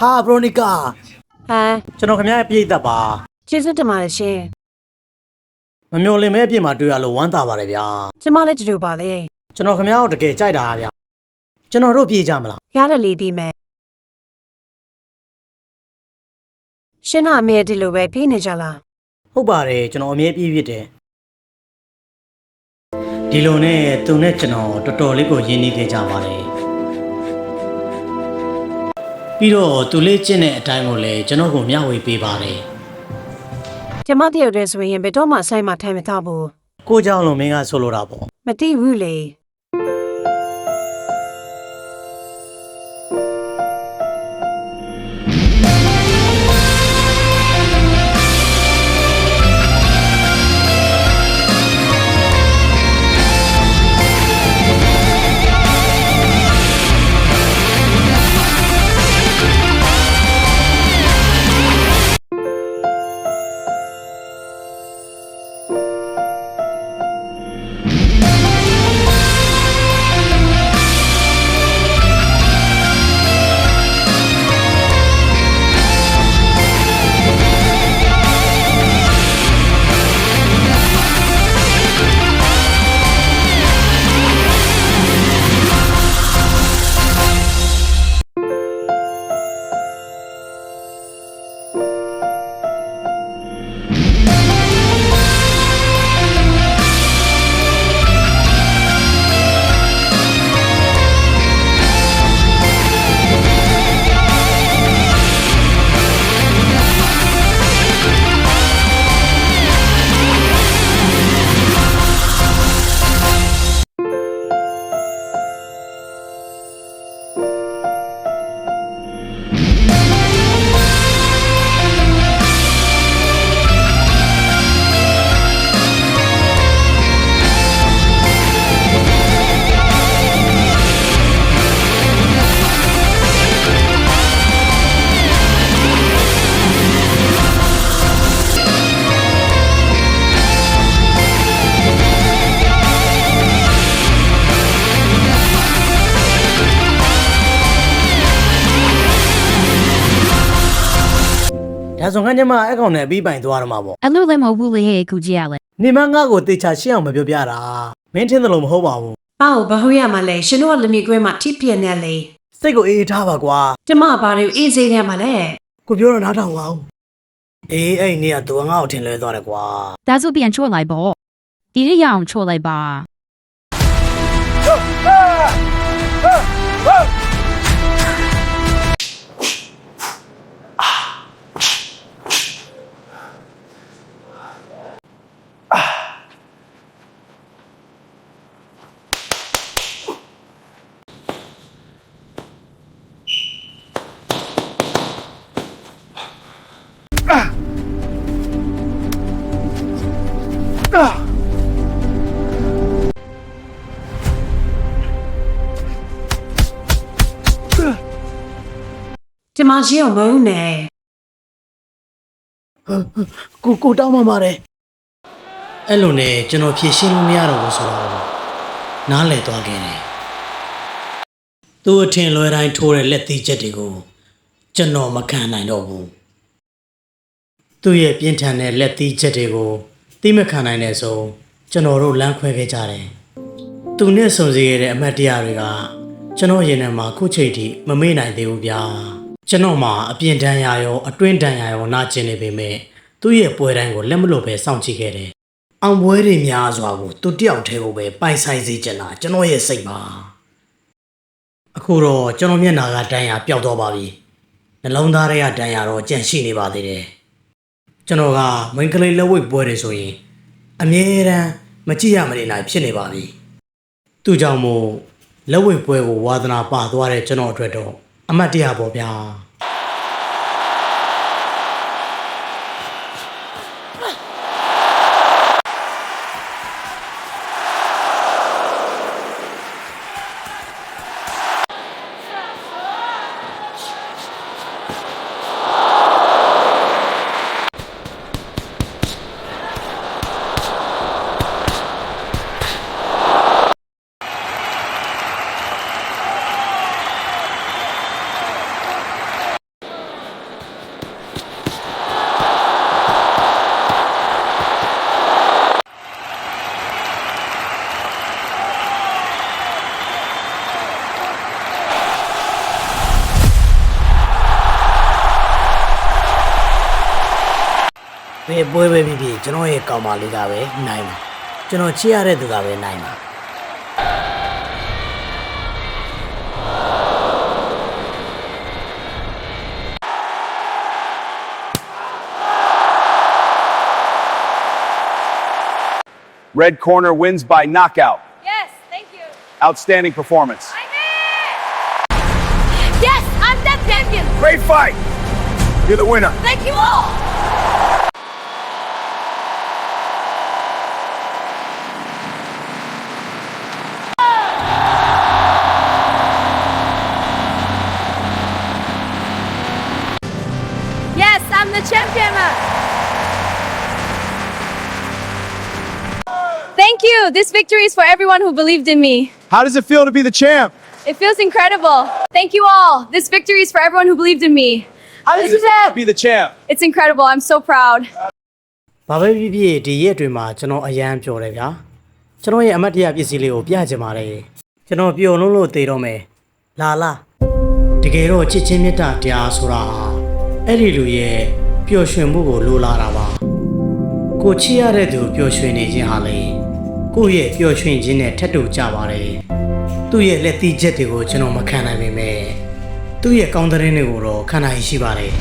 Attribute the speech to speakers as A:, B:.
A: ဟာဘရိုနီကာ
B: ဟမ်
A: ကျွန်တော်ခင်ဗျားရဲ့ပြည့်သက်ပါ
B: ကျေးဇူးတင်ပါတယ်ရှင်
A: မမျော်လင့်မဲ့အဖြစ်မှာတွေ့ရလို့ဝမ်းသာပါတယ်ဗျာ
B: ကျမလည်းကြိုပါလေ
A: ကျွန်တော်ခင်ဗျားကိုတကယ်ကြိုက်တာဗျာကျွန်တော်တို့ပြေးကြမလား
B: ရတယ်လေဒီမဲ့ရှင်နာအမေဒီလိုပဲပြေးနေကြလား
A: ဟုတ်ပါတယ်ကျွန်တော်အမြဲပြေးဖြစ်တယ်ဒီလိုနဲ့သူနဲ့ကျွန်တော်တော်တော်လေးကိုရင်းနှီးခဲ့ကြပါတယ်ပြီးတော့သူလေးကျင့်တဲ့အတိုင်းကိုလည်းကျွန်တော်ကိုမျှဝေပေးပါတယ်
B: ကျမတယောက်တည်းဆိုရင်ဘယ်တော့မှဆိုင်မှာထိုင်မထားဘူး
A: ကိုเจ้าလုံးမင်းကဆိုလိုတာပေါ့
B: မတိဘူးလေ
A: ဒါဆိုငါညမအဲ့ကောင်နဲ့ပြီးပိုင်သွားရမှာပေါ့
C: အဲ့လိုလည်းမဟုတ်ဘူးလေကူကြီးရလဲ
A: နေမငါ့ကိုတေချာရှင်းအောင်မပြောပြတာမင်းထင်တယ်လို့မဟုတ်ပါဘူး
B: ပါ့ဘာဟုတ်ရမှာလဲရှင်တို့ကလက်မြေကွဲမှာထိပြက်နေလေ
A: စိတ်ကိုအေးထားပါကွာ
B: ကျမဘာတွေအေးစေးနေမှာလဲ
A: ကိုပြောတော့နားထောင်ပါဦးအေးအဲ့နေ့ကသူငါ့ကိုထင်လွဲသွားတယ်ကွာ
C: ဒါဆိုပြန်ချို့လိုက်ပေါ့ဒီရရအောင်ချို့လိုက်ပါ
B: ကျမရှိအောင်မုန်းနဲ့
A: ကိုတောင်းပါပါတယ်အဲ့လိုနဲ့ကျွန်တော်ဖြည့်ရှင်းလို့မရတော့ဘူးဆိုတော့နားလည်သွားခဲ့တယ်သူ့အထင်လွဲတိုင်းထိုးတဲ့လက်သီးချက်တွေကိုကျွန်တော်မခံနိုင်တော့ဘူးသူ့ရဲ့ပြင်းထန်တဲ့လက်သီးချက်တွေကိုသိမခံနိုင်တဲ့ဆိုကျွန်တော်တို့လမ်းခွဲခဲ့ကြတယ်သူနဲ့ဆုံစည်းခဲ့တဲ့အမတ်တရားတွေကကျွန်တော်ရင်ထဲမှာခုချိန်ထိမမေ့နိုင်သေးဘူးဗျာကျွန်တော်မှာအပြင်တန်းရာရောအတွင်းတန်းရာရောနာကျင်နေပေမဲ့သူ့ရဲ့ပွဲတိုင်းကိုလက်မလို့ပဲစောင့်ကြည့်ခဲ့တယ်။အောင်ပွဲတွေများစွာကိုသူတယောက်တည်းကိုပဲပိုင်ဆိုင်စေချင်တာကျွန်တော်ရဲ့စိတ်ပါ။အခုတော့ကျွန်တော်မျက်နှာကတန်းရာပျောက်တော့ပါပြီ။နှလုံးသားထဲကတန်းရာတော့ကြန့်ရှိနေပါသေးတယ်။ကျွန်တော်ကမိန်းကလေးလက်ဝိတ်ပွဲတွေဆိုရင်အမြဲတမ်းမကြည့်ရမနေနိုင်ဖြစ်နေပါပြီ။သူ့ကြောင့်မို့လက်ဝိတ်ပွဲကိုဝါသနာပါသွားတဲ့ကျွန်တော်အတွက်တော့အမတ်တရားပေါ့ဗျာ ဘယ်ပွဲပဲဖြစ်ဖြစ်ကျွန်တော်ရဲ့ကောင်မလေးကပဲနိုင်မှာကျွန်တော်ချစ်ရတဲ့သူကပဲနိုင်မှာ
D: Red corner wins by knockout.
E: Yes, thank you.
D: Outstanding performance.
E: I'm in! Yes, I'm the champion!
D: Great fight. You're the winner.
E: Thank you all! Yes, I'm the champion! Thank you! This victory is for everyone who believed in me.
D: How does it feel to be the champ?
E: It feels incredible. Thank you all. This victory is for everyone who believed in me.
D: How does it feel to be the champ?
E: It's incredible. I'm so proud.
A: ဘာပဲဖြစ်ဖြစ်ဒီရက်တွေမှာကျွန်တော်အရန်ပျော်တယ်ဗျာကျွန်တော်ရဲ့အမတ်တရပစ္စည်းလေးကိုပြချင်ပါတယ်ကျွန်တော်ပျော်လုံးလို့သေတော့မယ်လာလာတကယ်တော့ချစ်ချင်းမေတ္တာတရားဆိုတာအဲ့ဒီလူရဲ့ပျော်ရွှင်မှုကိုလိုလားတာပါကိုချစ်ရတဲ့သူပျော်ရွှင်နေခြင်းဟာလေကိုယ့်ရဲ့ပျော်ရွှင်ခြင်းနဲ့ထပ်တူကြပါတယ်သူ့ရဲ့လက်သီးချက်တွေကိုကျွန်တော်မခံနိုင်ပေမဲ့သူ့ရဲ့ကောင်းတဲ့ရင်တွေကိုတော့ခံနိုင်ရှိပါတယ်